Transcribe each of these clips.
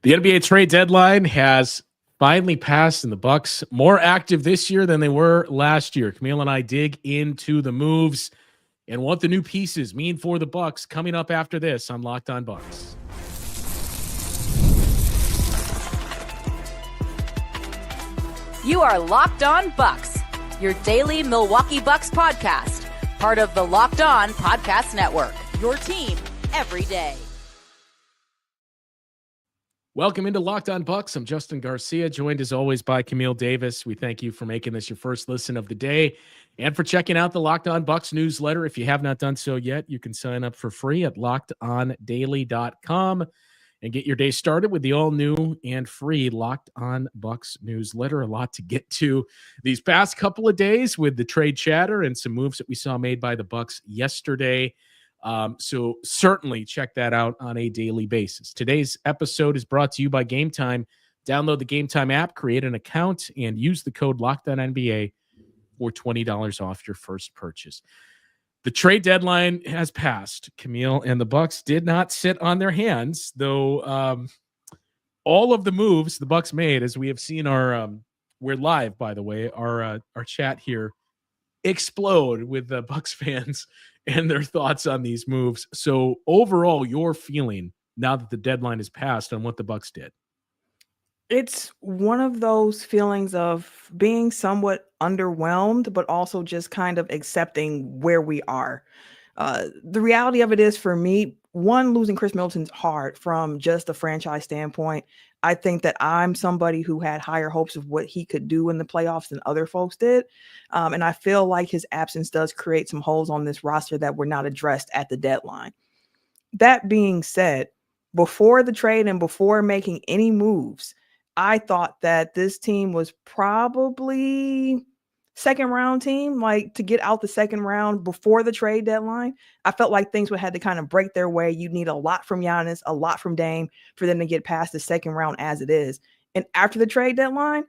The NBA trade deadline has finally passed, and the Bucks more active this year than they were last year. Camille and I dig into the moves and what the new pieces mean for the Bucks coming up after this on Locked On Bucks. You are Locked On Bucks, your daily Milwaukee Bucks podcast, part of the Locked On Podcast Network, your team every day. Welcome into Locked On Bucks. I'm Justin Garcia, joined as always by Camille Davis. We thank you for making this your first listen of the day and for checking out the Locked On Bucks newsletter. If you have not done so yet, you can sign up for free at lockedondaily.com and get your day started with the all-new and free Locked On Bucks newsletter. A lot to get to these past couple of days with the trade chatter and some moves that we saw made by the Bucks yesterday. So certainly check that out on a daily basis. Today's episode is brought to you by Game Time. Download the Game Time app, create an account, and use the code LOCKEDONNBA for $20 off your first purchase. The trade deadline has passed, Camille, and the Bucks did not sit on their hands, though all of the moves the Bucks made, as we have seen we're live, by the way, our chat here explode with the Bucks fans and their thoughts on these moves. So overall, your feeling now that the deadline is passed on what the Bucks did? It's one of those feelings of being somewhat underwhelmed, but also just kind of accepting where we are. The reality of it is, for me, one, losing Khris Middleton's hard from just a franchise standpoint. I think that I'm somebody who had higher hopes of what he could do in the playoffs than other folks did. And I feel like his absence does create some holes on this roster that were not addressed at the deadline. That being said, before the trade and before making any moves, I thought that this team was probably second round team, like to get out the second round before the trade deadline. I felt like things would have to kind of break their way. You'd need a lot from Giannis, a lot from Dame for them to get past the second round as it is. And after the trade deadline,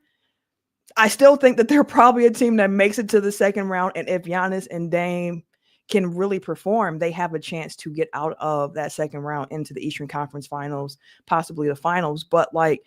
I still think that they're probably a team that makes it to the second round. And if Giannis and Dame can really perform, they have a chance to get out of that second round into the Eastern Conference Finals, possibly the finals. But like,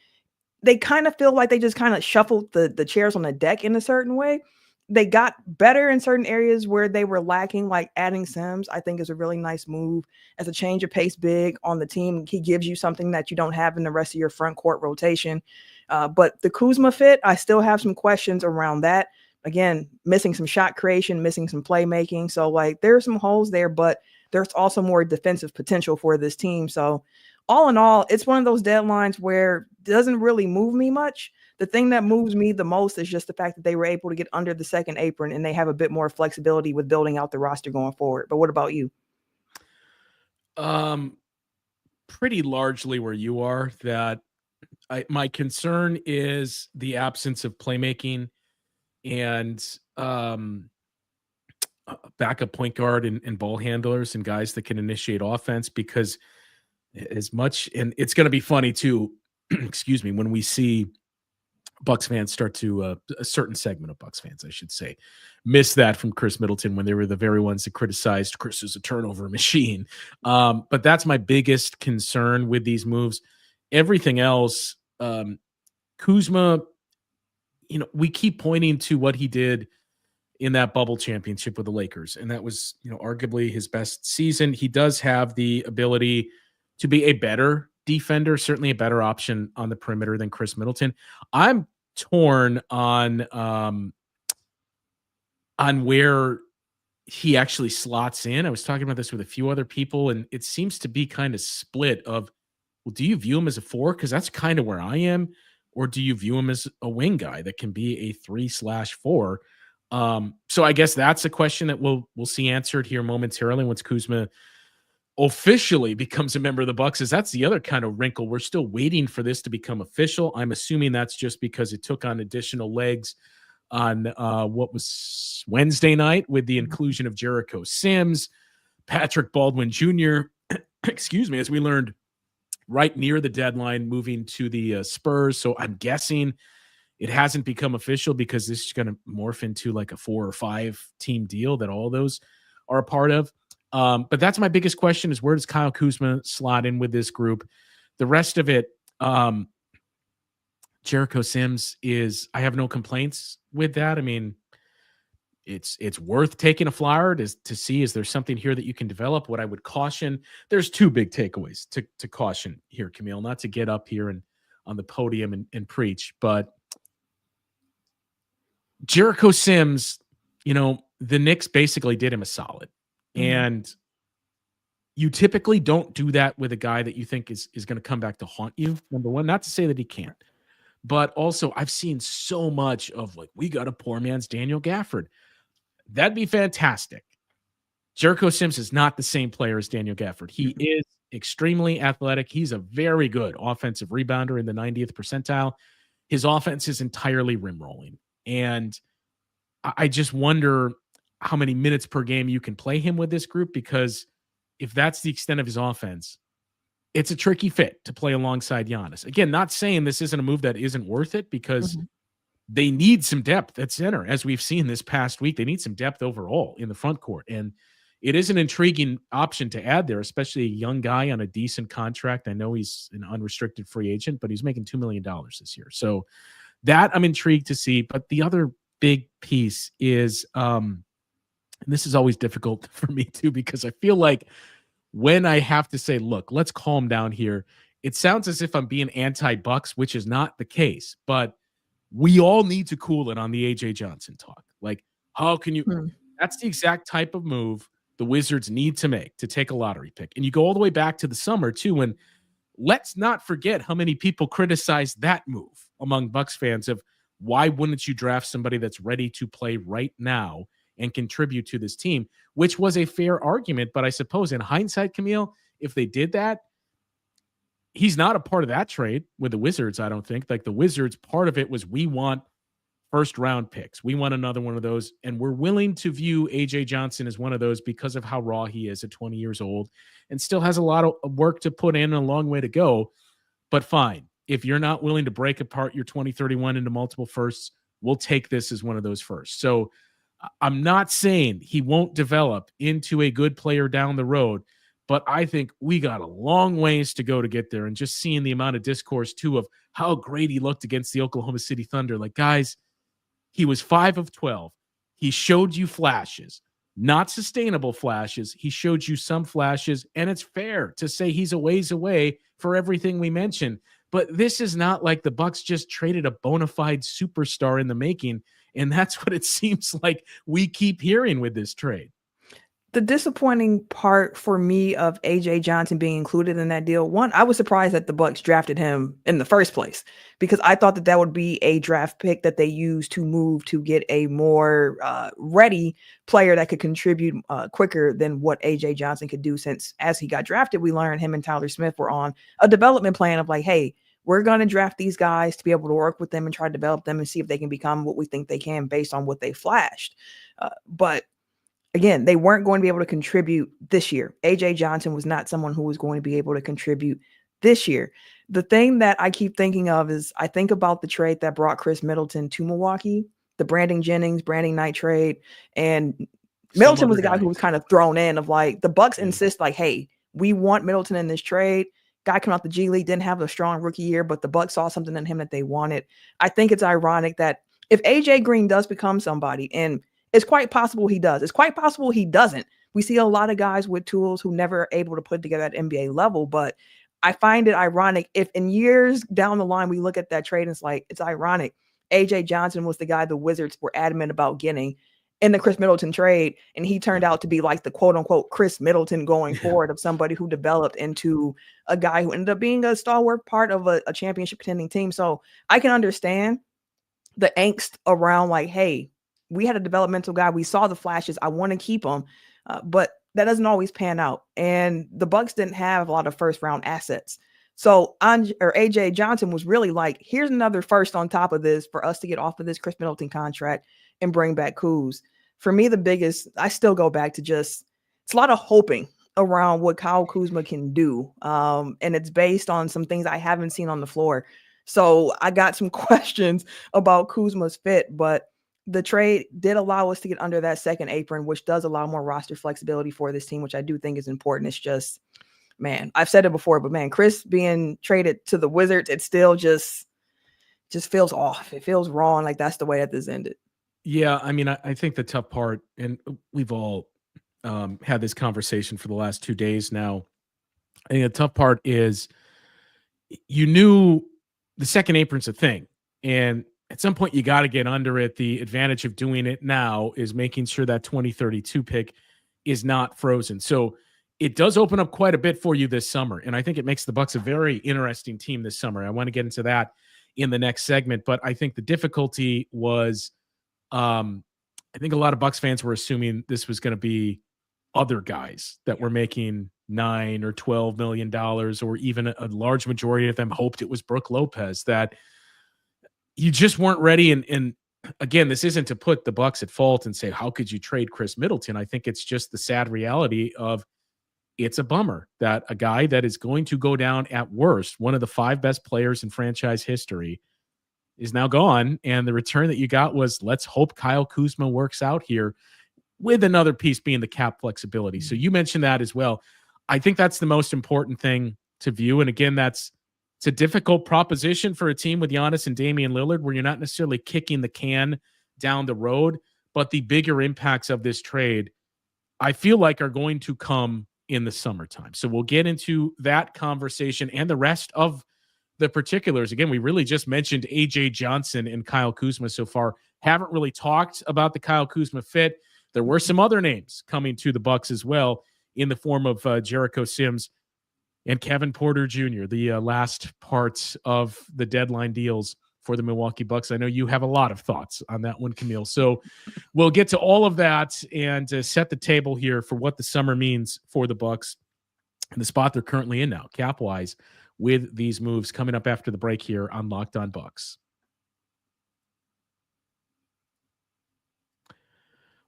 they kind of feel like they just kind of shuffled the chairs on the deck in a certain way. They got better in certain areas where they were lacking, like adding Sims, I think is a really nice move as a change of pace big on the team. He gives you something that you don't have in the rest of your front court rotation. But the Kuzma fit, I still have some questions around that. Again, missing some shot creation, missing some playmaking. So like there's some holes there, but there's also more defensive potential for this team. So all in all, it's one of those deadlines where it doesn't really move me much. The thing that moves me the most is just the fact that they were able to get under the second apron and they have a bit more flexibility with building out the roster going forward. But what about you? Pretty largely where you are, that my concern is the absence of playmaking and backup point guard and ball handlers and guys that can initiate offense, because as much, and it's going to be funny too, excuse me, when we see Bucks fans start to, a certain segment of Bucks fans, I should say, miss that from Khris Middleton when they were the very ones that criticized Khris as a turnover machine. But that's my biggest concern with these moves. Everything else, Kuzma, we keep pointing to what he did in that bubble championship with the Lakers, and that was, arguably his best season. He does have the ability to be a better defender, certainly a better option on the perimeter than Khris Middleton. I'm torn on where he actually slots in. I was talking about this with a few other people, and it seems to be kind of split of, well, do you view him as a 4? Because that's kind of where I am. Or do you view him as a wing guy that can be a 3/4? So I guess that's a question that we'll see answered here momentarily once Kuzma officially becomes a member of the Bucks. Is that's the other kind of wrinkle. We're still waiting for this to become official. I'm assuming that's just because it took on additional legs on what was Wednesday night with the inclusion of Jericho Sims, Patrick Baldwin Jr., excuse me, as we learned right near the deadline, moving to the Spurs. So I'm guessing it hasn't become official because this is going to morph into like a 4 or 5 team deal that all those are a part of. But that's my biggest question, is where does Kyle Kuzma slot in with this group? The rest of it, Jericho Sims I have no complaints with that. I mean, it's worth taking a flyer to see, is there something here that you can develop? What I would caution, there's two big takeaways to caution here, Camille, not to get up here and on the podium and preach, but Jericho Sims, the Knicks basically did him a solid. And you typically don't do that with a guy that you think is going to come back to haunt you. Number one, not to say that he can't, but also I've seen so much of like, we got a poor man's Daniel Gafford. That'd be fantastic. Jericho Sims is not the same player as Daniel Gafford. He is extremely athletic. He's a very good offensive rebounder in the 90th percentile. His offense is entirely rim rolling. And I just wonder how many minutes per game you can play him with this group, because if that's the extent of his offense, it's a tricky fit to play alongside Giannis. Again, not saying this isn't a move that isn't worth it, because they need some depth at center. As we've seen this past week, they need some depth overall in the front court. And it is an intriguing option to add there, especially a young guy on a decent contract. I know he's an unrestricted free agent, but he's making $2 million this year. So that I'm intrigued to see. But the other big piece is, and this is always difficult for me too, because I feel like when I have to say, look, let's calm down here, it sounds as if I'm being anti-Bucks, which is not the case, but we all need to cool it on the AJ Johnson talk. Like, how can you, that's the exact type of move the Wizards need to make to take a lottery pick. And you go all the way back to the summer too, when let's not forget how many people criticized that move among Bucks fans of, why wouldn't you draft somebody that's ready to play right now and contribute to this team, which was a fair argument. But I suppose in hindsight, Camille, if they did that, he's not a part of that trade with the Wizards, I don't think. Like, the Wizards, part of it was, we want first round picks. We want another one of those. And we're willing to view AJ Johnson as one of those because of how raw he is at 20 years old and still has a lot of work to put in, a long way to go. But fine, if you're not willing to break apart your 2031 into multiple firsts, we'll take this as one of those firsts. So I'm not saying he won't develop into a good player down the road, but I think we got a long ways to go to get there. And just seeing the amount of discourse too of how great he looked against the Oklahoma City Thunder. Like, guys, he was 5 of 12. He showed you flashes, not sustainable flashes. He showed you some flashes, and it's fair to say he's a ways away for everything we mentioned. But this is not like the Bucks just traded a bona fide superstar in the making. And that's what it seems like we keep hearing with this trade. The disappointing part for me of AJ Johnson being included in that deal, one, I was surprised that the Bucks drafted him in the first place, because I thought that would be a draft pick that they used to move to get a more ready player that could contribute quicker than what AJ Johnson could do, since as he got drafted, we learned him and Tyler Smith were on a development plan of like, hey, we're going to draft these guys to be able to work with them and try to develop them and see if they can become what we think they can based on what they flashed. But again, they weren't going to be able to contribute this year. AJ Johnson was not someone who was going to be able to contribute this year. The thing that I keep thinking of is I think about the trade that brought Khris Middleton to Milwaukee, the Brandon Jennings, Brandon Knight trade. And Middleton was the guy who was kind of thrown in of like, the Bucks insist like, hey, we want Middleton in this trade. Guy coming out the G League, didn't have a strong rookie year, but the Bucks saw something in him that they wanted. I think it's ironic that if AJ Green does become somebody, and it's quite possible he does, it's quite possible he doesn't. We see a lot of guys with tools who never are able to put together at NBA level, but I find it ironic if in years down the line we look at that trade and it's like, it's ironic. AJ Johnson was the guy the Wizards were adamant about getting in the Khris Middleton trade, and he turned out to be like the quote-unquote Khris Middleton going forward of somebody who developed into a guy who ended up being a stalwart part of a championship contending team. So I can understand the angst around like, hey, we had a developmental guy. We saw the flashes. I want to keep him, but that doesn't always pan out. And the Bucks didn't have a lot of first-round assets. So AJ Johnson was really like, here's another first on top of this for us to get off of this Khris Middleton contract and bring back Kuz. For me, the biggest, I still go back to just, it's a lot of hoping around what Kyle Kuzma can do. And it's based on some things I haven't seen on the floor. So I got some questions about Kuzma's fit, but the trade did allow us to get under that second apron, which does allow more roster flexibility for this team, which I do think is important. It's just, man, I've said it before, but man, Khris being traded to the Wizards, it still just feels off. It feels wrong. Like that's the way that this ended. Yeah, I mean, I think the tough part, and we've all had this conversation for the last 2 days now. I think the tough part is you knew the second apron's a thing, and at some point you got to get under it. The advantage of doing it now is making sure that 2032 pick is not frozen. So it does open up quite a bit for you this summer, and I think it makes the Bucks a very interesting team this summer. I want to get into that in the next segment, but I think the difficulty was, I think a lot of Bucks fans were assuming this was going to be other guys that were making $9 or $12 million, or even a large majority of them hoped it was Brook Lopez, that you just weren't ready. And again, this isn't to put the Bucks at fault and say, how could you trade Khris Middleton? I think it's just the sad reality of, it's a bummer that a guy that is going to go down at worst, one of the 5 best players in franchise history, is now gone. And the return that you got was, let's hope Kyle Kuzma works out here, with another piece being the cap flexibility. So you mentioned that as well. I think that's the most important thing to view. And again, it's a difficult proposition for a team with Giannis and Damian Lillard, where you're not necessarily kicking the can down the road, but the bigger impacts of this trade, I feel like, are going to come in the summertime. So we'll get into that conversation and the rest of the particulars. Again, we really just mentioned AJ Johnson and Kyle Kuzma so far. Haven't really talked about the Kyle Kuzma fit. There were some other names coming to the Bucks as well, in the form of Jericho Sims and Kevin Porter Jr., the last parts of the deadline deals for the Milwaukee Bucks. I know you have a lot of thoughts on that one, Camille. So we'll get to all of that and set the table here for what the summer means for the Bucks and the spot they're currently in now, cap-wise, with these moves, coming up after the break here on Locked On Bucks.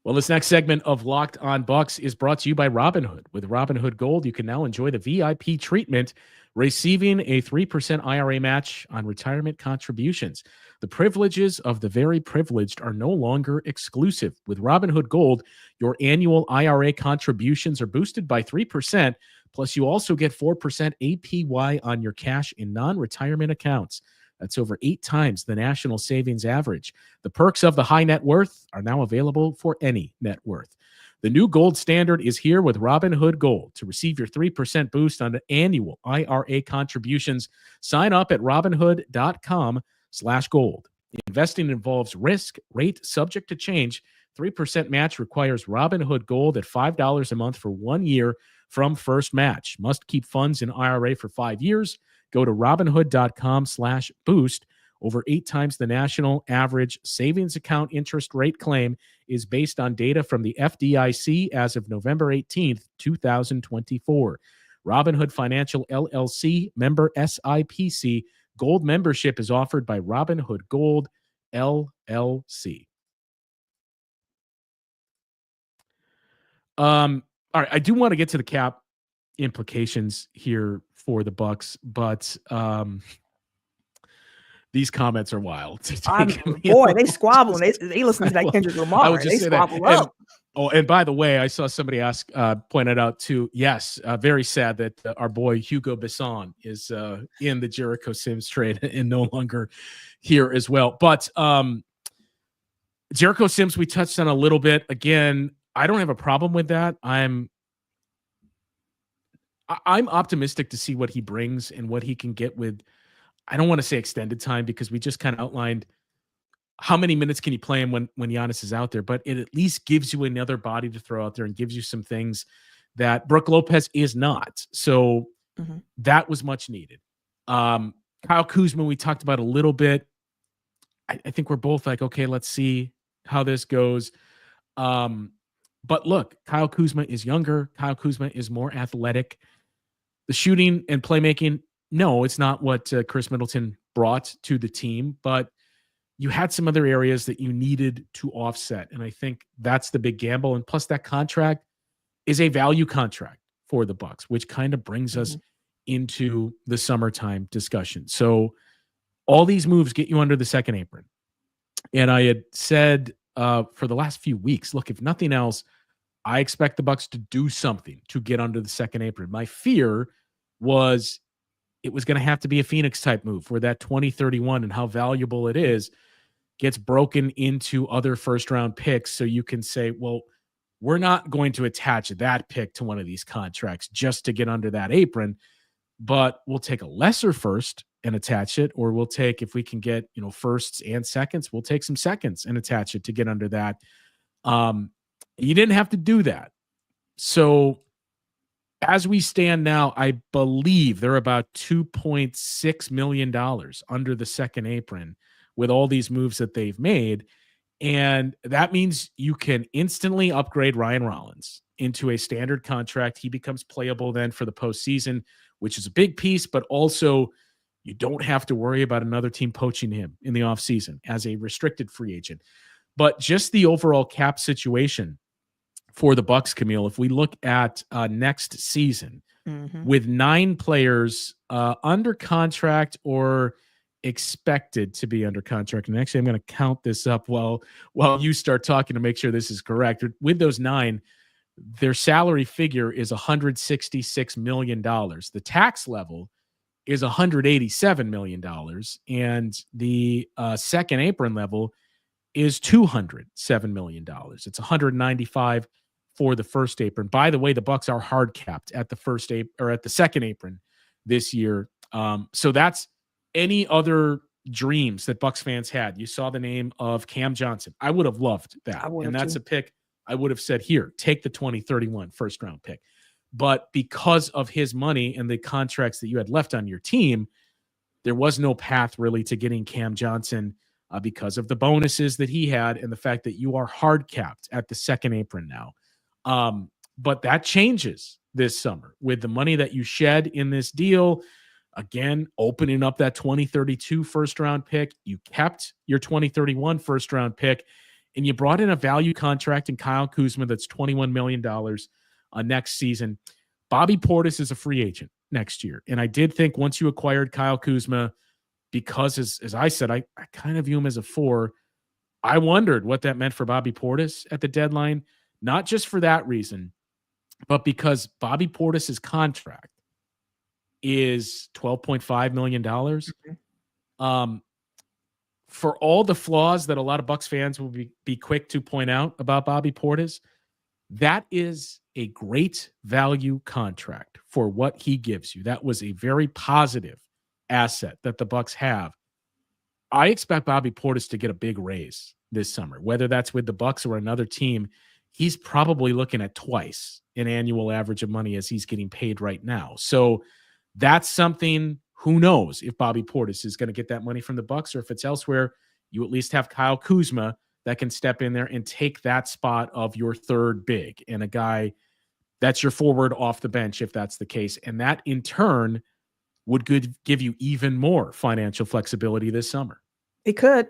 Well, this next segment of Locked On Bucks is brought to you by Robinhood. With Robinhood Gold, you can now enjoy the VIP treatment, receiving a 3% IRA match on retirement contributions. The privileges of the very privileged are no longer exclusive. With Robinhood Gold, your annual IRA contributions are boosted by 3%, plus you also get 4% APY on your cash in non-retirement accounts. That's over 8 times the national savings average. The perks of the high net worth are now available for any net worth. The new gold standard is here with Robinhood Gold. To receive your 3% boost on annual IRA contributions, sign up at robinhood.com/gold. Investing involves risk, rate subject to change. 3% match requires Robinhood Gold at $5 a month for 1 year from first match. Must keep funds in IRA for 5 years. Go to robinhood.com/boost. Over 8 times the national average savings account interest rate claim is based on data from the FDIC as of November 18th, 2024. Robinhood Financial LLC, member SIPC. Gold membership is offered by Robinhood Gold LLC. All right, I do want to get to the cap implications here for the Bucks, but these comments are wild. Boy, they squabble. They listen to that Kendrick Lamar. They squabble up. And by the way, I saw somebody pointed out too. Yes, very sad that our boy Hugo Besson is in the Jericho Sims trade and no longer here as well. But Jericho Sims, we touched on a little bit. Again, I don't have a problem with that. I'm optimistic to see what he brings and what he can get with, I don't want to say extended time, because we just kind of outlined how many minutes can you play him when Giannis is out there, but it at least gives you another body to throw out there and gives you some things that Brook Lopez is not. So that was much needed. Kyle Kuzma, we talked about a little bit. I think we're both like, okay, let's see how this goes. But look, Kyle Kuzma is younger. Kyle Kuzma is more athletic. The shooting and playmaking, no, it's not what Khris Middleton brought to the team, but you had some other areas that you needed to offset. And I think that's the big gamble. And plus that contract is a value contract for the Bucks, which kind of brings us into the summertime discussion. So all these moves get you under the second apron. And I had said for the last few weeks, look, if nothing else, I expect the Bucks to do something to get under the second apron. My fear was it was going to have to be a Phoenix type move where that 2031 and how valuable it is gets broken into other first round picks. So you can say, well, we're not going to attach that pick to one of these contracts just to get under that apron, but we'll take a lesser first and attach it, or we'll take, if we can get, firsts and seconds, we'll take some seconds and attach it to get under that. You didn't have to do that. So as we stand now, I believe they're about $2.6 million under the second apron with all these moves that they've made. And that means you can instantly upgrade Ryan Rollins into a standard contract. He becomes playable then for the postseason, which is a big piece, but also you don't have to worry about another team poaching him in the offseason as a restricted free agent. But just the overall cap situation for the Bucks, Camille, if we look at next season with 9 players under contract or expected to be under contract. And actually, I'm going to count this up while you start talking to make sure this is correct. With those 9, their salary figure is $166 million. The tax level is $187 million. And the second apron level is $207 million. It's $195 for the first apron. By the way, the Bucks are hard capped at the second apron this year. So that's any other dreams that Bucks fans had. You saw the name of Cam Johnson. I would have loved that. And that's a pick I would have said, here, take the 2031 first round pick. But because of his money and the contracts that you had left on your team, there was no path really to getting Cam Johnson because of the bonuses that he had and the fact that you are hard capped at the second apron now. But that changes this summer with the money that you shed in this deal. Again, opening up that 2032 first round pick. You kept your 2031 first round pick, and you brought in a value contract in Kyle Kuzma that's $21 million next season. Bobby Portis is a free agent next year. And I did think once you acquired Kyle Kuzma, because as I said, I kind of view him as a 4. I wondered what that meant for Bobby Portis at the deadline, not just for that reason, but because Bobby Portis's contract is $12.5 million. For all the flaws that a lot of Bucks fans will be quick to point out about Bobby Portis, that is a great value contract for what he gives you. That was a very positive asset that the Bucks have. I expect Bobby Portis to get a big raise this summer, whether that's with the Bucks or another team. He's probably looking at twice an annual average of money as he's getting paid right now. So that's something, who knows if Bobby Portis is going to get that money from the Bucks, or if it's elsewhere. You at least have Kyle Kuzma that can step in there and take that spot of your third big and a guy that's your forward off the bench if that's the case. And that in turn would give you even more financial flexibility this summer. It could.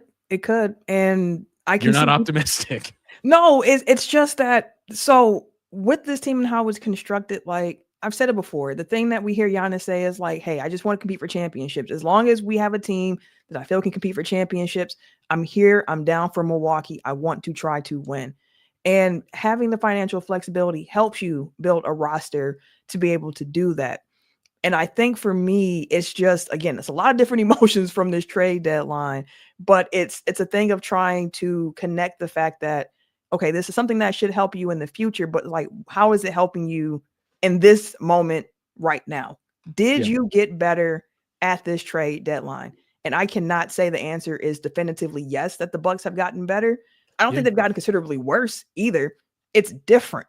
And I can. You're not optimistic. No, it's just that. So with this team and how it's constructed, like I've said it before, the thing that we hear Giannis say is like, hey, I just want to compete for championships. As long as we have a team that I feel can compete for championships, I'm here. I'm down for Milwaukee. I want to try to win. And having the financial flexibility helps you build a roster to be able to do that. And I think for me, it's just, again, it's a lot of different emotions from this trade deadline, but it's a thing of trying to connect the fact that, okay, this is something that should help you in the future, but like, how is it helping you in this moment right now? Did you get better at this trade deadline? And I cannot say the answer is definitively yes, that the Bucks have gotten better. I don't think they've gotten considerably worse either. It's different.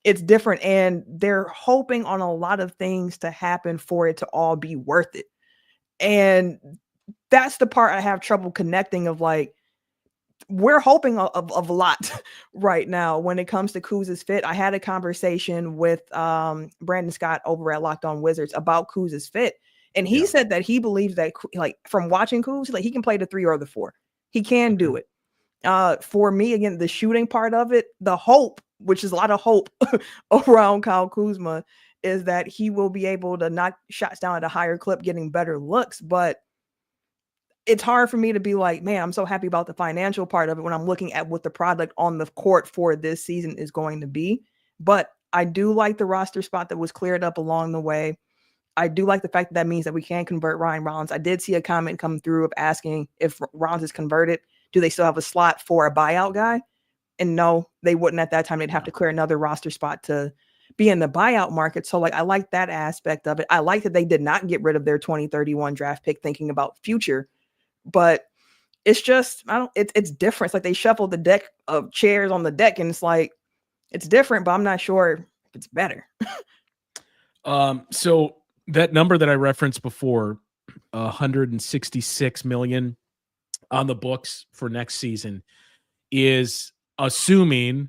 And they're hoping on a lot of things to happen for it to all be worth it. And that's the part I have trouble connecting of, like, we're hoping of a lot right now when it comes to Kuz's fit. I had a conversation with Brandon Scott over at Locked On Wizards about Kuz's fit. And he said that he believes that, like, from watching Kuz, like, he can play the 3 or the 4. He can do it. For me, again, the shooting part of it, the hope, which is a lot of hope around Kyle Kuzma, is that he will be able to knock shots down at a higher clip, getting better looks. But it's hard for me to be like, man, I'm so happy about the financial part of it when I'm looking at what the product on the court for this season is going to be. But I do like the roster spot that was cleared up along the way. I do like the fact that means that we can convert Ryan Rollins. I did see a comment come through of asking if Rollins is converted, do they still have a slot for a buyout guy? And no, they wouldn't at that time. They'd have to clear another roster spot to be in the buyout market. So like, I like that aspect of it. I like that they did not get rid of their 2031 draft pick thinking about future, but it's just, it's different. It's like they shuffled the deck of chairs on the deck and it's like, it's different, but I'm not sure if it's better. So that number that I referenced before, 166 million on the books for next season, is assuming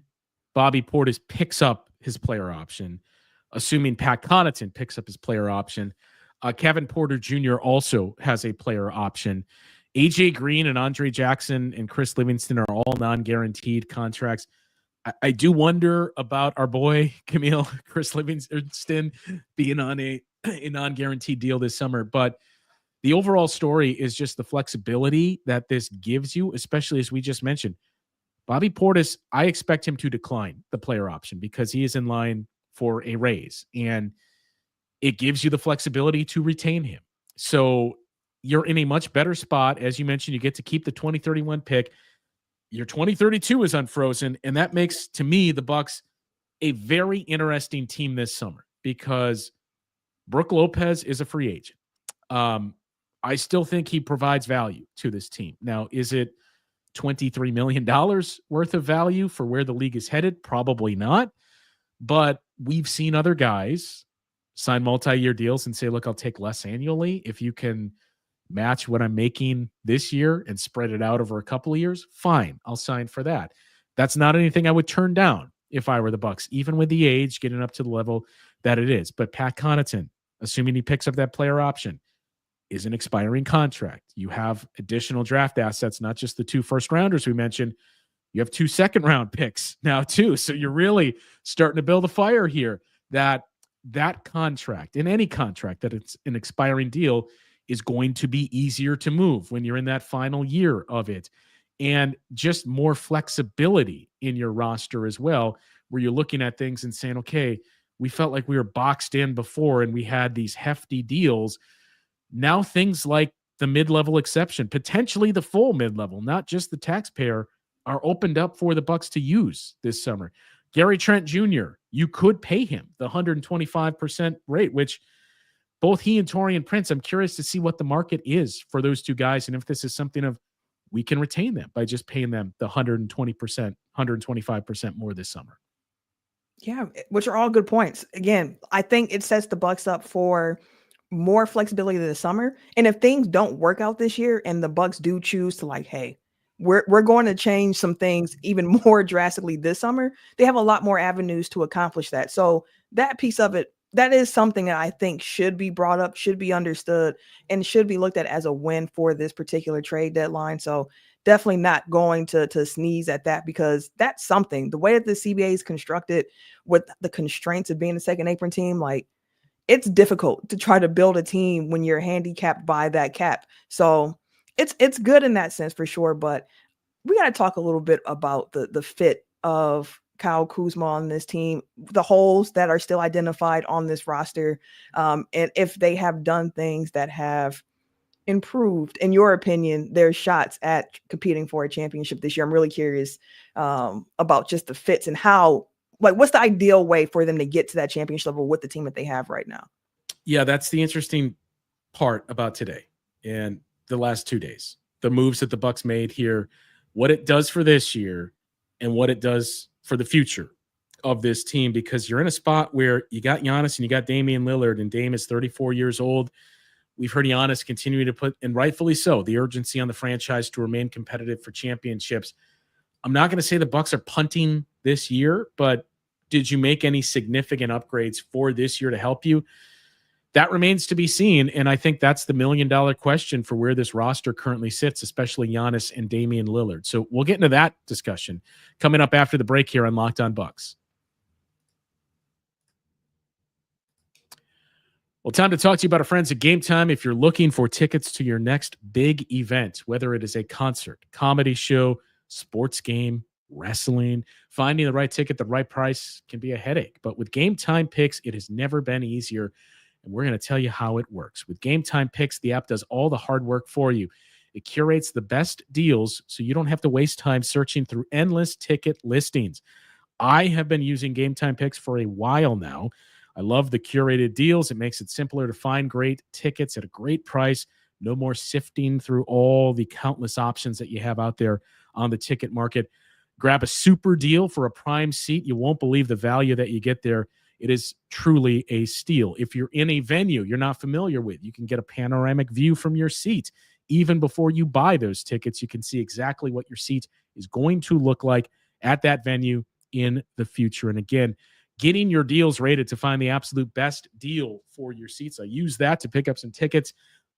Bobby Portis picks up his player option, assuming Pat Connaughton picks up his player option. Kevin Porter Jr. also has a player option. AJ Green and Andre Jackson and Chris Livingston are all non-guaranteed contracts. I do wonder about our boy Camille, Chris Livingston, being on a non-guaranteed deal this summer. But the overall story is just the flexibility that this gives you, especially as we just mentioned. Bobby Portis, I expect him to decline the player option because he is in line for a raise, and it gives you the flexibility to retain him. So you're in a much better spot. As you mentioned, you get to keep the 2031 pick. Your 2032 is unfrozen, and that makes, to me, the Bucks a very interesting team this summer because Brook Lopez is a free agent. I still think he provides value to this team. Now, is it $23 million worth of value for where the league is headed? Probably not. But we've seen other guys sign multi-year deals and say, look, I'll take less annually if you can match what I'm making this year and spread it out over a couple of years. Fine, I'll sign for that. That's not anything I would turn down if I were the Bucks, even with the age getting up to the level that it is. But Pat Connaughton, assuming he picks up that player option, is an expiring contract. You have additional draft assets, not just the 2 first-rounders we mentioned. You have 2 second-round picks now too. So you're really starting to build a fire here that contract, in any contract that it's an expiring deal, is going to be easier to move when you're in that final year of it. And just more flexibility in your roster as well, where you're looking at things and saying, okay, we felt like we were boxed in before and we had these hefty deals. Now things like the mid-level exception, potentially the full mid-level, not just the taxpayer, are opened up for the Bucks to use this summer. Gary Trent Jr., you could pay him the 125% rate, which both he and Taurean Prince, I'm curious to see what the market is for those 2 guys. And if this is something of, we can retain them by just paying them the 120%, 125% more this summer. Yeah, which are all good points. Again, I think it sets the Bucks up for more flexibility this summer. And if things don't work out this year and the Bucks do choose to like, hey, we're going to change some things even more drastically this summer, they have a lot more avenues to accomplish that. So that piece of it, that is something that I think should be brought up, should be understood, and should be looked at as a win for this particular trade deadline. So definitely not going to sneeze at that, because that's something. The way that the CBA is constructed with the constraints of being a second apron team, like, it's difficult to try to build a team when you're handicapped by that cap. So it's good in that sense for sure. But we got to talk a little bit about the fit of Kyle Kuzma on this team, the holes that are still identified on this roster, and if they have done things that have improved, in your opinion, their shots at competing for a championship this year. I'm really curious about just the fits and how, like, what's the ideal way for them to get to that championship level with the team that they have right now? Yeah, that's the interesting part about today and the last 2 days. The moves that the Bucks made here, what it does for this year and what it does for the future of this team, because you're in a spot where you got Giannis and you got Damian Lillard, and Dame is 34 years old. We've heard Giannis continuing to put, and rightfully so, the urgency on the franchise to remain competitive for championships. I'm not going to say the Bucks are punting this year, but did you make any significant upgrades for this year to help you? That remains to be seen, and I think that's the million-dollar question for where this roster currently sits, especially Giannis and Damian Lillard. So we'll get into that discussion coming up after the break here on Locked On Bucks. Well, time to talk to you about our friends at Game Time. If you're looking for tickets to your next big event, whether it is a concert, comedy show, sports game, wrestling. Finding the right ticket, the right price can be a headache. But with Game Time Picks, it has never been easier. And we're going to tell you how it works. With Game Time Picks, the app does all the hard work for you. It curates the best deals so you don't have to waste time searching through endless ticket listings. I have been using Game Time Picks for a while now. I love the curated deals. It makes it simpler to find great tickets at a great price. No more sifting through all the countless options that you have out there on the ticket market. Grab a super deal for a prime seat. You won't believe the value that you get there. It is truly a steal. If you're in a venue you're not familiar with, you can get a panoramic view from your seat. Even before you buy those tickets, you can see exactly what your seat is going to look like at that venue in the future. And again, getting your deals rated to find the absolute best deal for your seats. I use that to pick up some tickets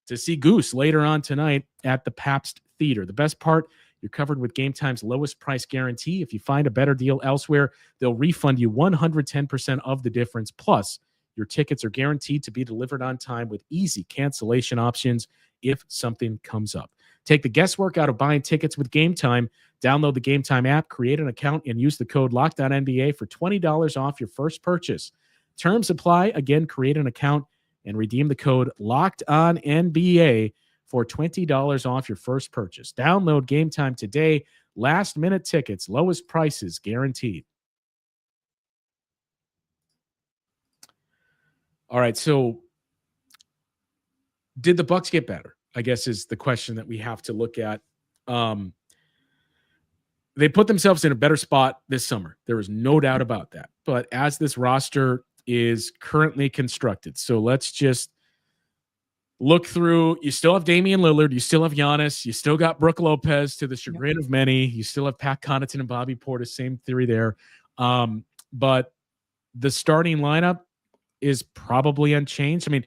to see Goose later on tonight at the Pabst Theater. The best part, you're covered with Game Time's lowest price guarantee. If you find a better deal elsewhere, they'll refund you 110% of the difference. Plus, your tickets are guaranteed to be delivered on time with easy cancellation options if something comes up. Take the guesswork out of buying tickets with Game Time. Download the Game Time app, create an account, and use the code LOCKEDONNBA for $20 off your first purchase. Terms apply. Again, create an account and redeem the code LOCKEDONNBA for $20 off your first purchase. Download Game Time today. Last-minute tickets, lowest prices guaranteed. All right, so did the Bucks get better? I guess is the question that we have to look at. They put themselves in a better spot this summer. There is no doubt about that. But as this roster is currently constructed, so let's just look through. You still have Damian Lillard. You still have Giannis. You still got Brook Lopez, to the chagrin of many. You still have Pat Connaughton and Bobby Portis. Same theory there. But the starting lineup is probably unchanged. I mean,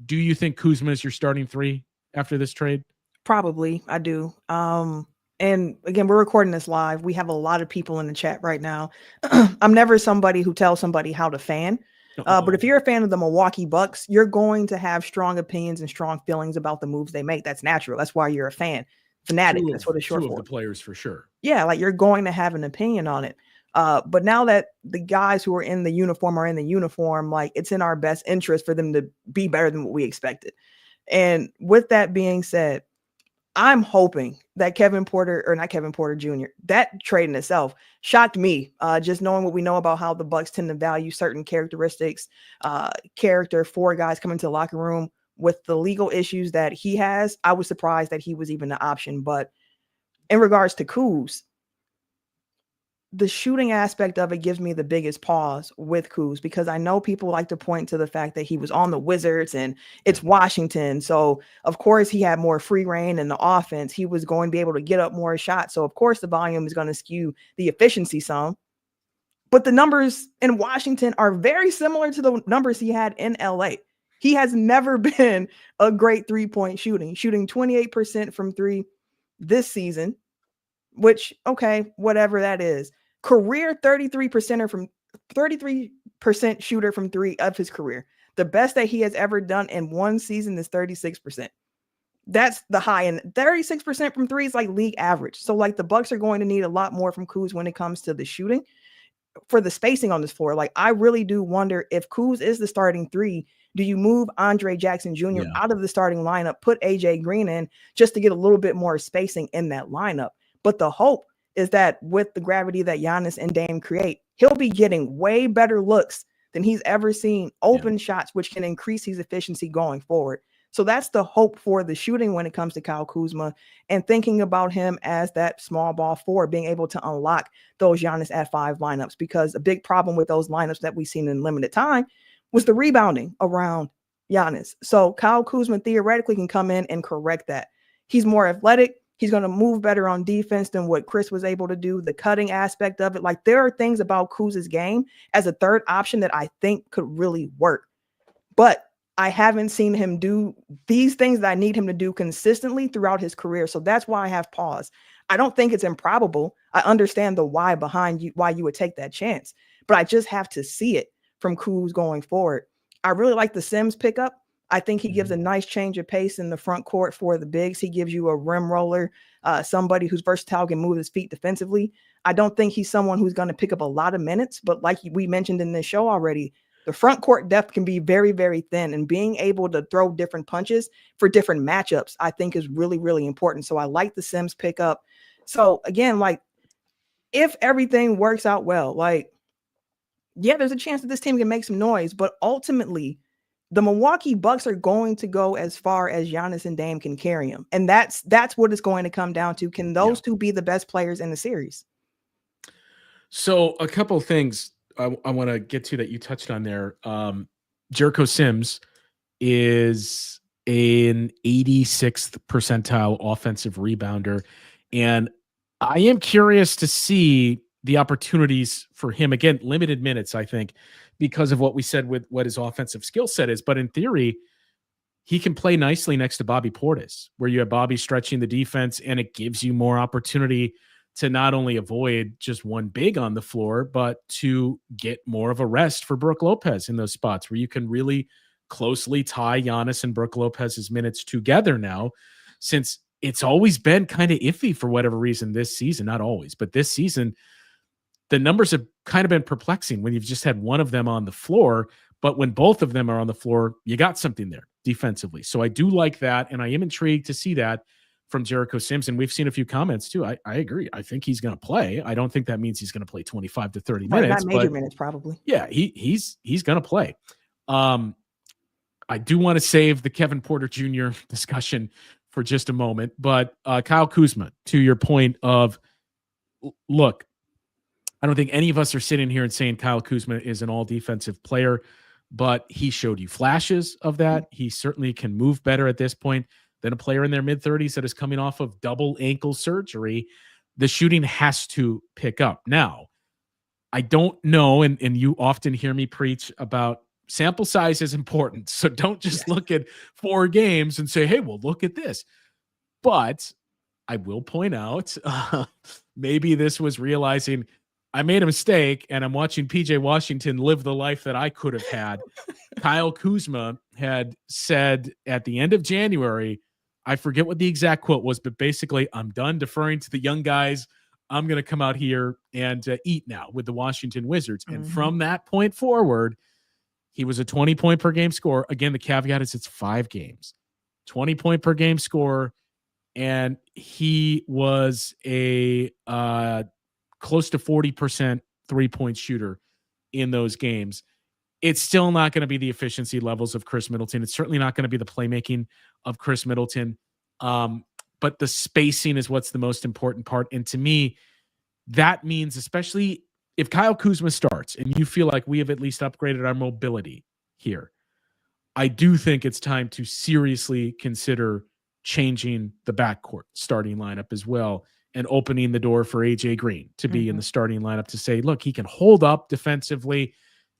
do you think Kuzma is your starting three after this trade? Probably, I do. And again, we're recording this live. We have a lot of people in the chat right now. I'm never somebody who tells somebody how to fan. But if you're a fan of the Milwaukee Bucks, you're going to have strong opinions and strong feelings about the moves they make. That's natural. That's why you're a fan. Fanatic. That's what it's short for. Two of the players for sure. Yeah, like you're going to have an opinion on it. But now that the guys who are in the uniform are in the uniform, like it's in our best interest for them to be better than what we expected. And with that being said, I'm hoping that Kevin Porter Jr., that trade in itself shocked me. Just knowing what we know about how the Bucks tend to value certain characteristics, character for guys coming to the locker room with the legal issues that he has. I was surprised that he was even an option. But in regards to Kuz, the shooting aspect of it gives me the biggest pause with Kuz, because I know people like to point to the fact that he was on the Wizards and it's Washington. So of course he had more free reign in the offense. He was going to be able to get up more shots. So of course the volume is going to skew the efficiency some, but the numbers in Washington are very similar to the numbers he had in LA. He has never been a great 3-point shooting 28% from three this season, which, okay, whatever that is. Career 33% shooter from three of his career. The best that he has ever done in one season is 36%. That's the high end. 36% from three is like league average. So like the Bucks are going to need a lot more from Kuz when it comes to the shooting for the spacing on this floor. Like I really do wonder if Kuz is the starting three, do you move Andre Jackson Jr. out of the starting lineup, put AJ Green in just to get a little bit more spacing in that lineup? But the hope is that with the gravity that Giannis and Dame create, he'll be getting way better looks than he's ever seen, open shots, which can increase his efficiency going forward. So that's the hope for the shooting when it comes to Kyle Kuzma, and thinking about him as that small ball forward, being able to unlock those Giannis at 5 lineups, because a big problem with those lineups that we've seen in limited time was the rebounding around Giannis. So Kyle Kuzma theoretically can come in and correct that. He's more athletic. He's going to move better on defense than what Khris was able to do. The cutting aspect of it. Like there are things about Kuz's game as a third option that I think could really work. But I haven't seen him do these things that I need him to do consistently throughout his career. So that's why I have pause. I don't think it's improbable. I understand the why behind you, why you would take that chance. But I just have to see it from Kuz going forward. I really like the Sims pickup. I think he gives a nice change of pace in the front court for the bigs. He gives you a rim roller, somebody who's versatile, can move his feet defensively. I don't think he's someone who's going to pick up a lot of minutes, but like we mentioned in this show already, the front court depth can be very, very thin, and being able to throw different punches for different matchups, I think is really, really important. So I like the Sims pickup. So again, like if everything works out well, like, yeah, there's a chance that this team can make some noise, but ultimately the Milwaukee Bucks are going to go as far as Giannis and Dame can carry them. And that's what it's going to come down to. Can those two be the best players in the series? So a couple of things I want to get to that you touched on there. Jericho Sims is an 86th percentile offensive rebounder. And I am curious to see the opportunities for him. Again, limited minutes, I think, because of what we said with what his offensive skill set is. But in theory, he can play nicely next to Bobby Portis, where you have Bobby stretching the defense, and it gives you more opportunity to not only avoid just one big on the floor, but to get more of a rest for Brook Lopez in those spots where you can really closely tie Giannis and Brook Lopez's minutes together now, since it's always been kind of iffy for whatever reason this season. Not always, but this season, the numbers have kind of been perplexing when you've just had one of them on the floor, but when both of them are on the floor, you got something there defensively. So I do like that, and I am intrigued to see that from Jericho Sims. And we've seen a few comments too. I agree. I think he's going to play. I don't think that means he's going to play 25 to 30 minutes. Not major minutes, probably. Yeah, he's going to play. I do want to save the Kevin Porter Jr. discussion for just a moment, but Kyle Kuzma, to your point of, look, I don't think any of us are sitting here and saying Kyle Kuzma is an all-defensive player, but he showed you flashes of that. He certainly can move better at this point than a player in their mid-30s that is coming off of double ankle surgery. The shooting has to pick up. Now, I don't know, and you often hear me preach about sample size is important, so don't just look at 4 games and say, hey, well, look at this. But I will point out, maybe this was realizing I made a mistake and I'm watching PJ Washington live the life that I could have had. Kyle Kuzma had said at the end of January, I forget what the exact quote was, but basically, I'm done deferring to the young guys. I'm going to come out here and eat now with the Washington Wizards. And from that point forward, he was a 20-point per game scorer. Again, the caveat is it's 5 games, 20-point per game scorer. And he was a close to 40% 3-point shooter in those games. It's still not going to be the efficiency levels of Khris Middleton. It's certainly not going to be the playmaking of Khris Middleton. But the spacing is what's the most important part. And to me, that means, especially if Kyle Kuzma starts and you feel like we have at least upgraded our mobility here, I do think it's time to seriously consider changing the backcourt starting lineup as well and opening the door for AJ Green to be in the starting lineup to say, look, he can hold up defensively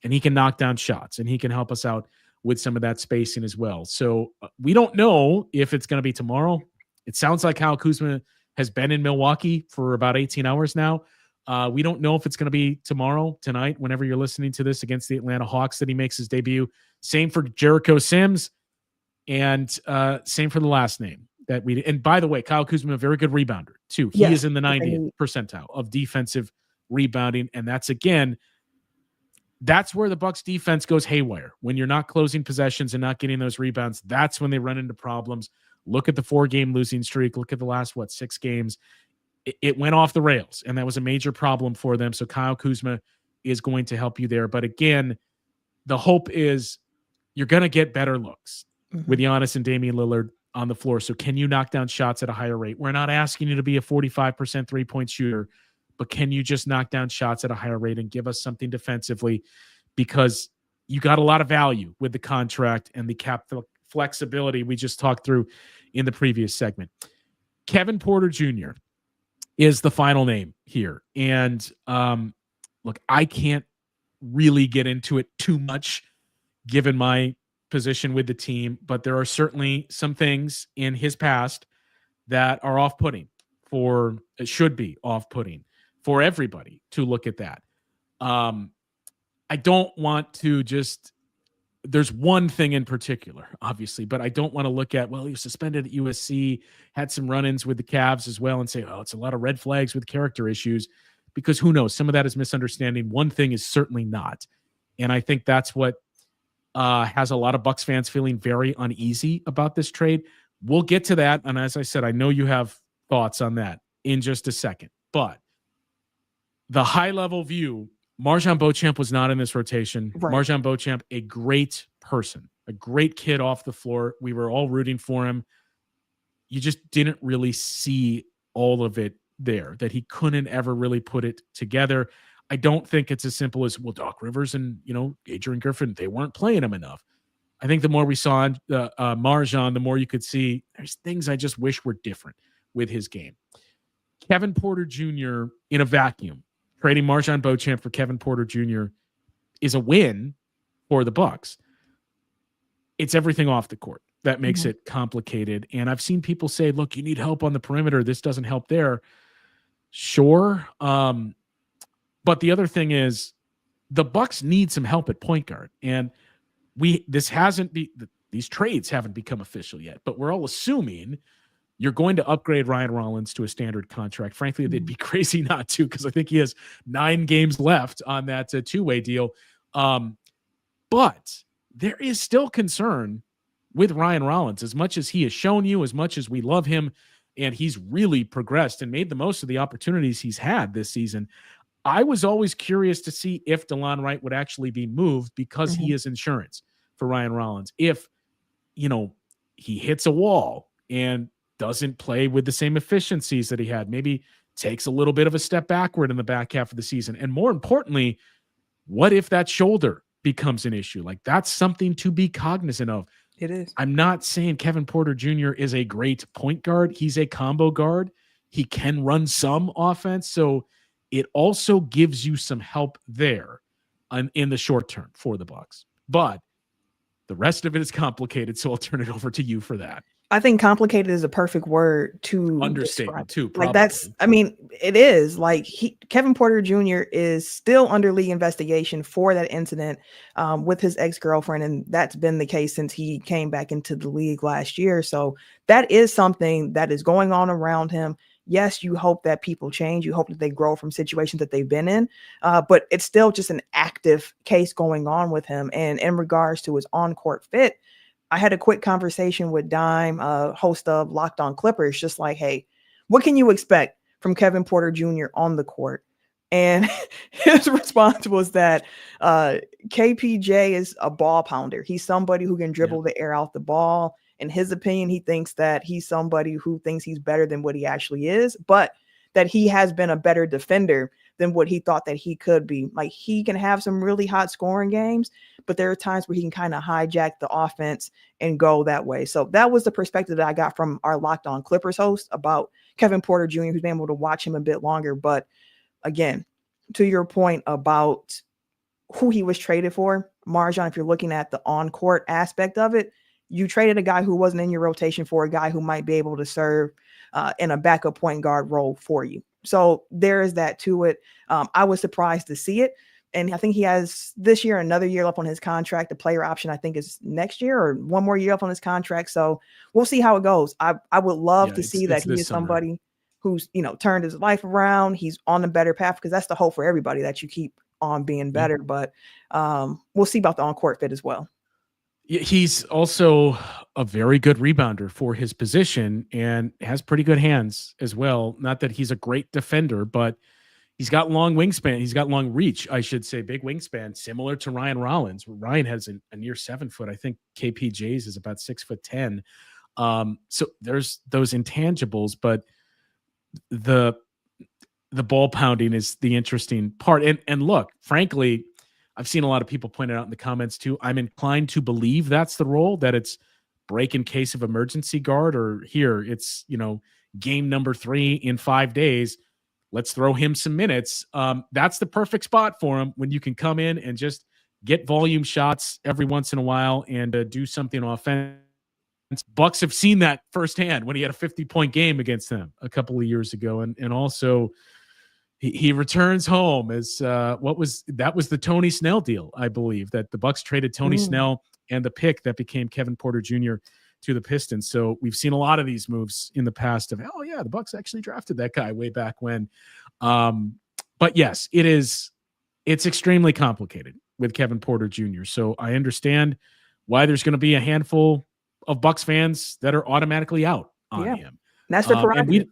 and he can knock down shots and he can help us out with some of that spacing as well. So we don't know if it's going to be tomorrow. It sounds like Kyle Kuzma has been in Milwaukee for about 18 hours now. We don't know if it's going to be tomorrow, tonight, whenever you're listening to this, against the Atlanta Hawks that he makes his debut. Same for Jericho Sims, and same for the last name that we. And by the way, Kyle Kuzma, a very good rebounder too. He is in the 90th percentile of defensive rebounding, and that's where the Bucks defense goes haywire. When you're not closing possessions and not getting those rebounds, that's when they run into problems. Look at the 4-game losing streak. Look at the last 6 games. It went off the rails, and that was a major problem for them. So Kyle Kuzma is going to help you there. But again, the hope is you're going to get better looks with Giannis and Damian Lillard on the floor. So can you knock down shots at a higher rate? We're not asking you to be a 45% 3-point shooter, but can you just knock down shots at a higher rate and give us something defensively? Because you got a lot of value with the contract and the cap flexibility we just talked through in the previous segment. Kevin Porter Jr. is the final name here. And look, I can't really get into it too much given my position with the team, but there are certainly some things in his past that are off-putting should be off-putting for everybody to look at that. I don't want to just there's one thing in particular, obviously, but I don't want to look at, well, he was suspended at USC, had some run-ins with the Cavs as well, and say, oh, it's a lot of red flags with character issues, because who knows? Some of that is misunderstanding. One thing is certainly not. And I think that's what has a lot of Bucks fans feeling very uneasy about this trade. We'll get to that. And as I said, I know you have thoughts on that in just a second. But the high-level view, MarJon Beauchamp was not in this rotation. Right. MarJon Beauchamp, a great person, a great kid off the floor. We were all rooting for him. You just didn't really see all of it there, that he couldn't ever really put it together. I don't think it's as simple as, well, Doc Rivers and, Adrian Griffin, they weren't playing him enough. I think the more we saw MarJon, the more you could see there's things I just wish were different with his game. Kevin Porter Jr. in a vacuum, trading MarJon Beauchamp for Kevin Porter Jr. is a win for the Bucks. It's everything off the court that makes it complicated. And I've seen people say, look, you need help on the perimeter. This doesn't help there. Sure. But the other thing is the Bucks need some help at point guard. And these trades haven't become official yet, but we're all assuming you're going to upgrade Ryan Rollins to a standard contract. Frankly, they'd be crazy not to, because I think he has 9 games left on that two-way deal. But there is still concern with Ryan Rollins, as much as he has shown you, as much as we love him, and he's really progressed and made the most of the opportunities he's had this season. I was always curious to see if DeLon Wright would actually be moved, because he is insurance for Ryan Rollins. If, he hits a wall and doesn't play with the same efficiencies that he had, maybe takes a little bit of a step backward in the back half of the season. And more importantly, what if that shoulder becomes an issue? Like, that's something to be cognizant of. It is. I'm not saying Kevin Porter Jr. is a great point guard. He's a combo guard. He can run some offense. So it also gives you some help there in the short term for the Bucks. But the rest of it is complicated, so I'll turn it over to you for that. I think complicated is a perfect word to understatement too. Probably. It is like Kevin Porter Jr. is still under league investigation for that incident with his ex-girlfriend. And that's been the case since he came back into the league last year. So that is something that is going on around him. Yes, you hope that people change. You hope that they grow from situations that they've been in. But it's still just an active case going on with him. And in regards to his on-court fit, I had a quick conversation with Dime, host of Locked On Clippers, just like, hey, what can you expect from Kevin Porter Jr. on the court? And his response was that KPJ is a ball pounder. He's somebody who can dribble the air out the ball. In his opinion, he thinks that he's somebody who thinks he's better than what he actually is, but that he has been a better defender than what he thought that he could be. Like, he can have some really hot scoring games, but there are times where he can kind of hijack the offense and go that way. So that was the perspective that I got from our Locked On Clippers host about Kevin Porter Jr., who's been able to watch him a bit longer. But again, to your point about who he was traded for, MarJon, if you're looking at the on-court aspect of it, you traded a guy who wasn't in your rotation for a guy who might be able to serve in a backup point guard role for you. So there is that to it. I was surprised to see it. And I think he has this year, another year left on his contract. The player option, I think, is next year or one more year left on his contract. So we'll see how it goes. I would love to see that he is somebody who's, turned his life around. He's on a better path, because that's the hope for everybody, that you keep on being better. But we'll see about the on-court fit as well. He's also a very good rebounder for his position and has pretty good hands as well. Not that he's a great defender, but he's got long wingspan. He's got long reach, I should say, big wingspan, similar to Ryan Rollins. Ryan has a near 7 foot. I think KPJ's is about 6'10". So there's those intangibles, but the ball pounding is the interesting part. And look, frankly, I've seen a lot of people point it out in the comments too. I'm inclined to believe that's the role, that it's break in case of emergency guard, or here it's, game number 3 in 5 days. Let's throw him some minutes. That's the perfect spot for him, when you can come in and just get volume shots every once in a while and do something on offense. Bucks have seen that firsthand when he had a 50-point game against them a couple of years ago. And also, he returns home as that was the Tony Snell deal, I believe, that the Bucks traded Tony Snell and the pick that became Kevin Porter Jr. to the Pistons. So we've seen a lot of these moves in the past of, oh yeah, the Bucks actually drafted that guy way back when. But yes, it's extremely complicated with Kevin Porter Jr. So I understand why there's going to be a handful of Bucks fans that are automatically out on him. That's the prerogative.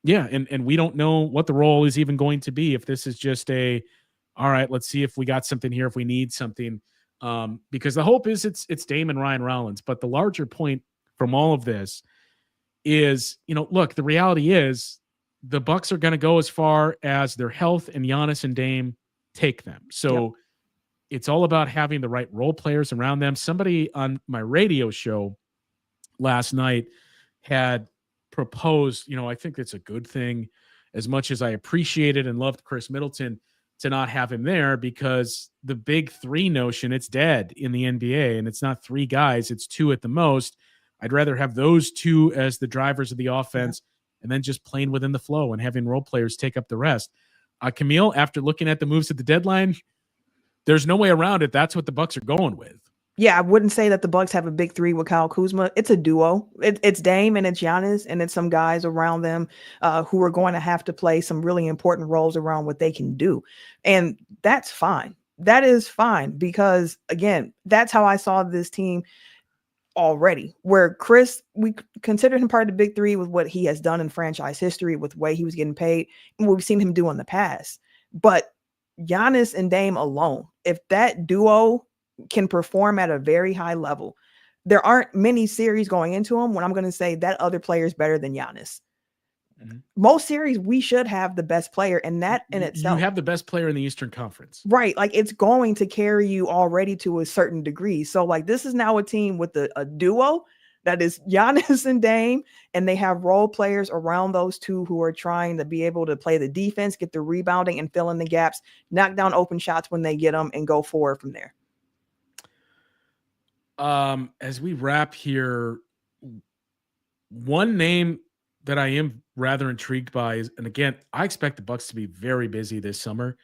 And we don't know what the role is even going to be, if this is just all right, let's see if we got something here, if we need something. Because the hope is it's Dame and Ryan Rollins. But the larger point from all of this is, look, the reality is the Bucks are going to go as far as their health and Giannis and Dame take them. So it's all about having the right role players around them. Somebody on my radio show last night had proposed, I think it's a good thing, as much as I appreciated and loved Khris Middleton, to not have him there, because the big three notion, it's dead in the NBA, and it's not three guys, it's two at the most. I'd rather have those two as the drivers of the offense and then just playing within the flow and having role players take up the rest. Camille, after looking at the moves at the deadline, there's no way around it. That's what the Bucks are going with. Yeah, I wouldn't say that the Bucks have a big three with Kyle Kuzma. It's a duo. It's Dame and it's Giannis, and it's some guys around them who are going to have to play some really important roles around what they can do. And that's fine. That is fine, because, again, that's how I saw this team already, where Khris, we considered him part of the big three with what he has done in franchise history, with the way he was getting paid, and what we've seen him do in the past. But Giannis and Dame alone, if that duo can perform at a very high level, there aren't many series going into them when I'm going to say that other player is better than Giannis. Most series we should have the best player, and that in itself, you have the best player in the Eastern Conference, right? Like, it's going to carry you already to a certain degree. So like, this is now a team with a duo that is Giannis and Dame, and they have role players around those two who are trying to be able to play the defense, get the rebounding, and fill in the gaps, knock down open shots when they get them, and go forward from there. As we wrap here, one name that I am rather intrigued by is, and again, I expect the Bucks to be very busy this summer,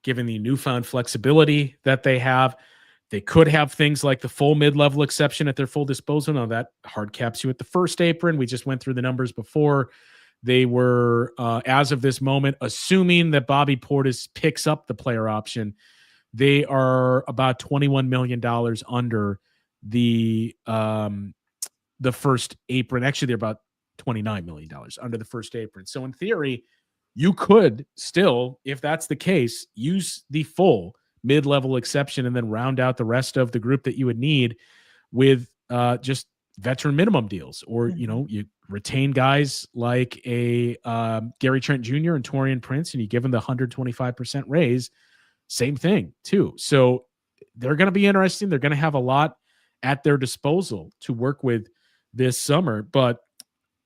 given the newfound flexibility that they have. They could have things like the full mid-level exception at their full disposal. Now that hard caps you at the first apron. We just went through the numbers before. They were, as of this moment, assuming that Bobby Portis picks up the player option, they are about $21 million under the first apron. Actually, they're about $29 million under the first apron. So in theory, you could still, if that's the case, use the full mid-level exception and then round out the rest of the group that you would need with just veteran minimum deals, or you retain guys like a Gary Trent Jr. and Taurean Prince, and you give them the 125% raise. Same thing too. So they're going to be interesting. They're going to have a lot at their disposal to work with this summer. But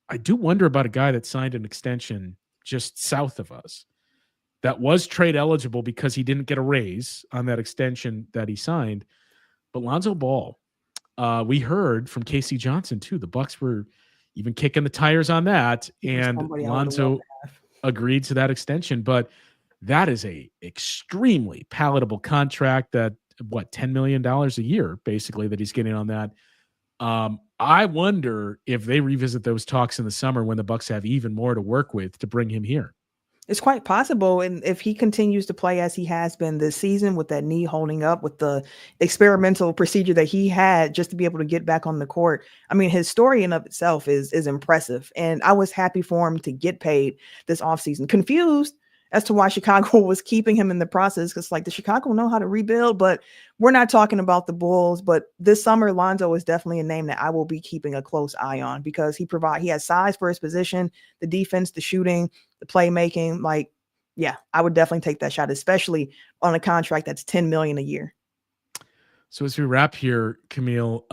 I do wonder about a guy that signed an extension just south of us that was trade eligible because he didn't get a raise on that extension that he signed. But Lonzo Ball, we heard from Casey Johnson too. The Bucks were even kicking the tires on that, and Lonzo agreed to that extension. But that is a extremely palatable contract that, $10 million a year, basically, that he's getting on that. I wonder if they revisit those talks in the summer when the Bucks have even more to work with to bring him here. It's quite possible. And if he continues to play as he has been this season, with that knee holding up, with the experimental procedure that he had just to be able to get back on the court, I mean, his story in of itself is impressive. And I was happy for him to get paid this offseason. Confused as to why Chicago was keeping him in the process, because does Chicago know how to rebuild? But we're not talking about the Bulls. But this summer, Lonzo is definitely a name that I will be keeping a close eye on, because he has size for his position, the defense, the shooting, the playmaking. I would definitely take that shot, especially on a contract that's $10 million a year. So as we wrap here, Camille,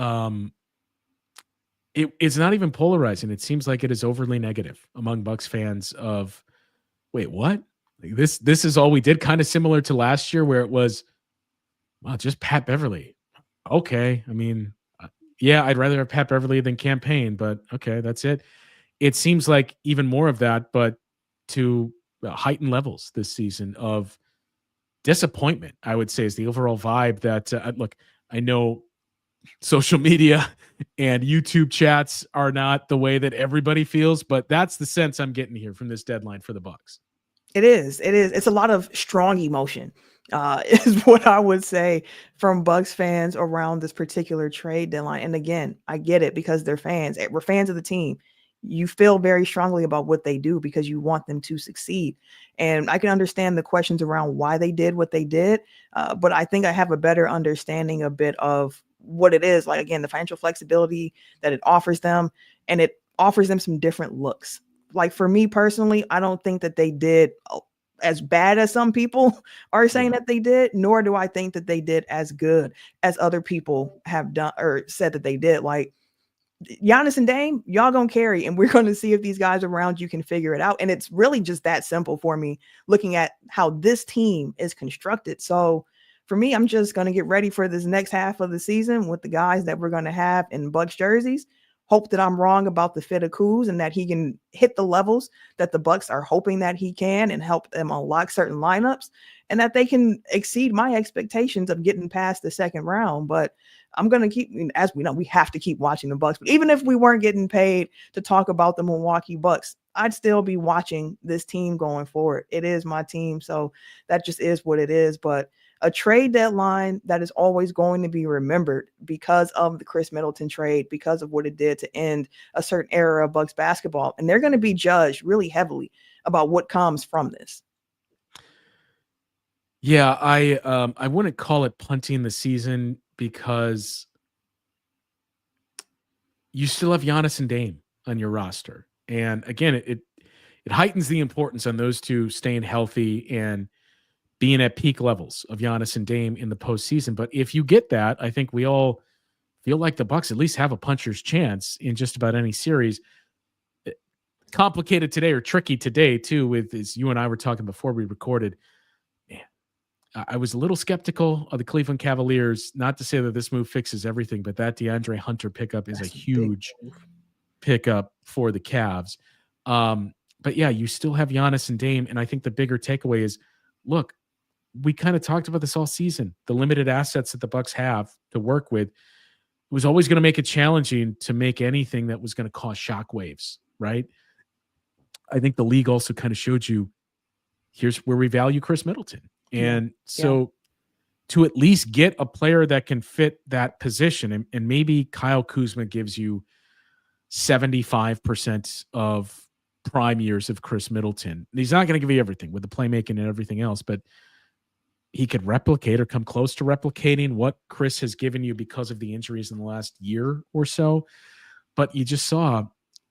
it's not even polarizing. It seems like it is overly negative among Bucks fans of, wait, what? This is all we did, kind of similar to last year where it was, well, just Pat Beverly. Okay. I mean, yeah, I'd rather have Pat Beverly than campaign, but okay, that's it. It seems like even more of that, but to heightened levels this season of disappointment, I would say, is the overall vibe that, look, I know social media and YouTube chats are not the way that everybody feels, but that's the sense I'm getting here from this deadline for the Bucks. It is. It's a lot of strong emotion, is what I would say from Bucks fans around this particular trade deadline. And again, I get it because they're fans. We're fans of the team. You feel very strongly about what they do because you want them to succeed. And I can understand the questions around why they did what they did. But I think I have a better understanding a bit of what it is. Like, again, the financial flexibility that it offers them, and it offers them some different looks. Like, for me personally, I don't think that they did as bad as some people are saying that they did, nor do I think that they did as good as other people have done or said that they did. Like, Giannis and Dame, y'all gonna carry, and we're going to see if these guys around you can figure it out. And it's really just that simple for me, looking at how this team is constructed. So for me, I'm just going to get ready for this next half of the season with the guys that we're going to have in Bucks jerseys. Hope that I'm wrong about the fit of Kuz and that he can hit the levels that the Bucks are hoping that he can and help them unlock certain lineups, and that they can exceed my expectations of getting past the second round. But I'm going to keep, as we know, we have to keep watching the Bucks. But even if we weren't getting paid to talk about the Milwaukee Bucks, I'd still be watching this team going forward. It is my team, so that just is what it is. But a trade deadline that is always going to be remembered because of the Khris Middleton trade, because of what it did to end a certain era of Bucks basketball. And they're going to be judged really heavily about what comes from this. Yeah, I wouldn't call it punting the season because you still have Giannis and Dame on your roster. And again, it heightens the importance on those two staying healthy and being at peak levels of Giannis and Dame in the postseason. But if you get that, I think we all feel like the Bucks at least have a puncher's chance in just about any series. Complicated today, or tricky today too, with, as you and I were talking before we recorded, man, I was a little skeptical of the Cleveland Cavaliers. Not to say that this move fixes everything, but that DeAndre Hunter pickup is a huge pickup for the Cavs. But yeah, you still have Giannis and Dame. And I think the bigger takeaway is, look, we kind of talked about this all season. The limited assets that the Bucks have to work with was always going to make it challenging to make anything that was going to cause shockwaves, right? I think the league also kind of showed you, here's where we value Khris Middleton. And so to at least get a player that can fit that position, and maybe Kyle Kuzma gives you 75% of prime years of Khris Middleton. He's not going to give you everything with the playmaking and everything else, but he could replicate or come close to replicating what Khris has given you because of the injuries in the last year or so. But you just saw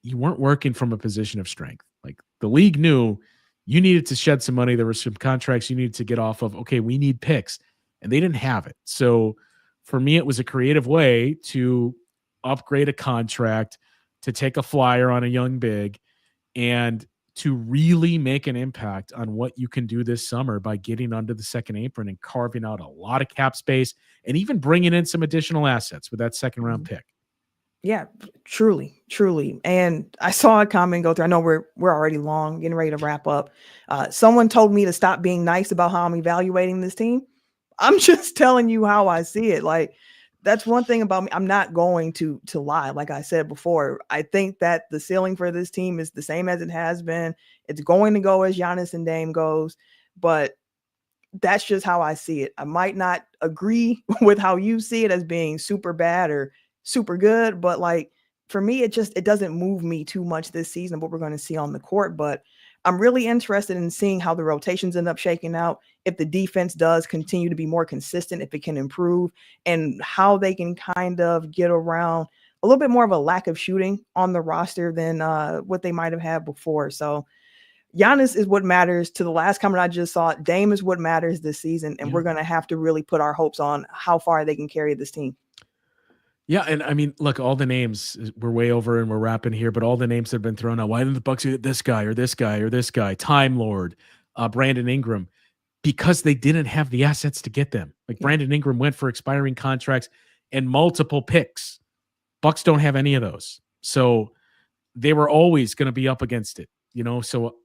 you weren't working from a position of strength. Like, the league knew you needed to shed some money. There were some contracts you needed to get off of. Okay, we need picks, and they didn't have it. So for me, it was a creative way to upgrade a contract, to take a flyer on a young big, and to really make an impact on what you can do this summer by getting under the second apron and carving out a lot of cap space and even bringing in some additional assets with that second round pick. Yeah, truly. And I saw a comment go through. I know we're already long, getting ready to wrap up. Someone told me to stop being nice about how I'm evaluating this team. I'm just telling you how I see it. Like, that's one thing about me. I'm not going to lie. Like I said before, I think that the ceiling for this team is the same as it has been. It's going to go as Giannis and Dame goes, but that's just how I see it. I might not agree with how you see it as being super bad or super good, but like, for me, it doesn't move me too much this season, what we're going to see on the court. But I'm really interested in seeing how the rotations end up shaking out, if the defense does continue to be more consistent, if it can improve, and how they can kind of get around a little bit more of a lack of shooting on the roster than what they might have had before. So Giannis is what matters. To the last comment I just saw, Dame is what matters this season, and we're going to have to really put our hopes on how far they can carry this team. Yeah, and I mean, look, all the names, we're way over and we're wrapping here, but all the names that have been thrown out. Why didn't the Bucks get this guy or this guy or this guy? Time Lord, Brandon Ingram, because they didn't have the assets to get them. Like, Brandon Ingram went for expiring contracts and multiple picks. Bucks don't have any of those. So they were always going to be up against it, you know? So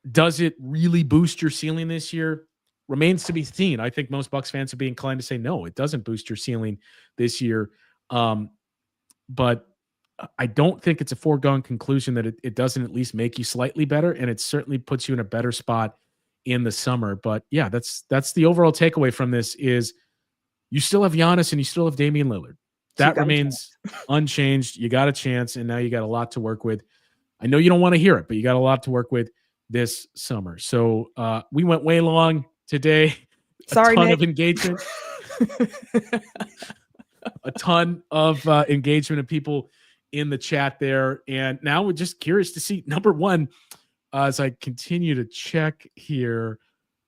does it really boost your ceiling this year? remains to be seen. I think most Bucks fans would be inclined to say, no, it doesn't boost your ceiling this year. But I don't think it's a foregone conclusion that it doesn't at least make you slightly better. And it certainly puts you in a better spot in the summer. But yeah, that's the overall takeaway from this is you still have Giannis and you still have Damian Lillard. That remains unchanged. You got a chance, and now you got a lot to work with. I know you don't want to hear it, but you got a lot to work with this summer. So we went way long today. Sorry, ton Nick. of engagement. A ton of engagement of people in the chat there. And now we're just curious to see, number one, as I continue to check here.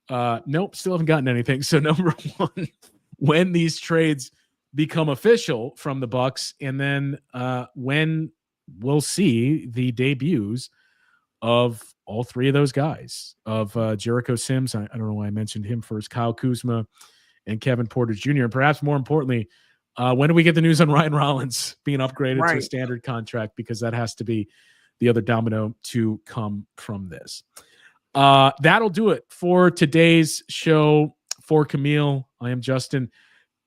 Nope, still haven't gotten anything. So number one, when these trades become official from the Bucks, and then when we'll see the debuts of all three of those guys, of Jericho Sims. I don't know why I mentioned him first, Kyle Kuzma and Kevin Porter Jr. And perhaps more importantly, when do we get the news on Ryan Rollins being upgraded to a standard contract? Because that has to be the other domino to come from this. That'll do it for today's show. For Camille, I am Justin.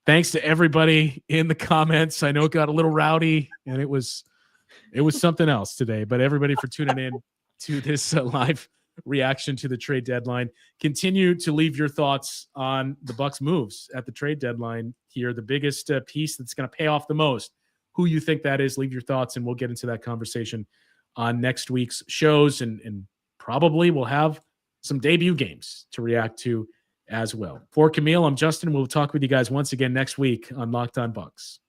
Thanks to everybody in the comments. I know it got a little rowdy, and it was something else today, but everybody for tuning in to this live reaction to the trade deadline. Continue to leave your thoughts on the Bucks moves at the trade deadline here. The biggest piece that's going to pay off the most, who you think that is, leave your thoughts, and we'll get into that conversation on next week's shows. And probably we'll have some debut games to react to as well. For Camille, I'm Justin. We'll talk with you guys once again next week on Locked On Bucks.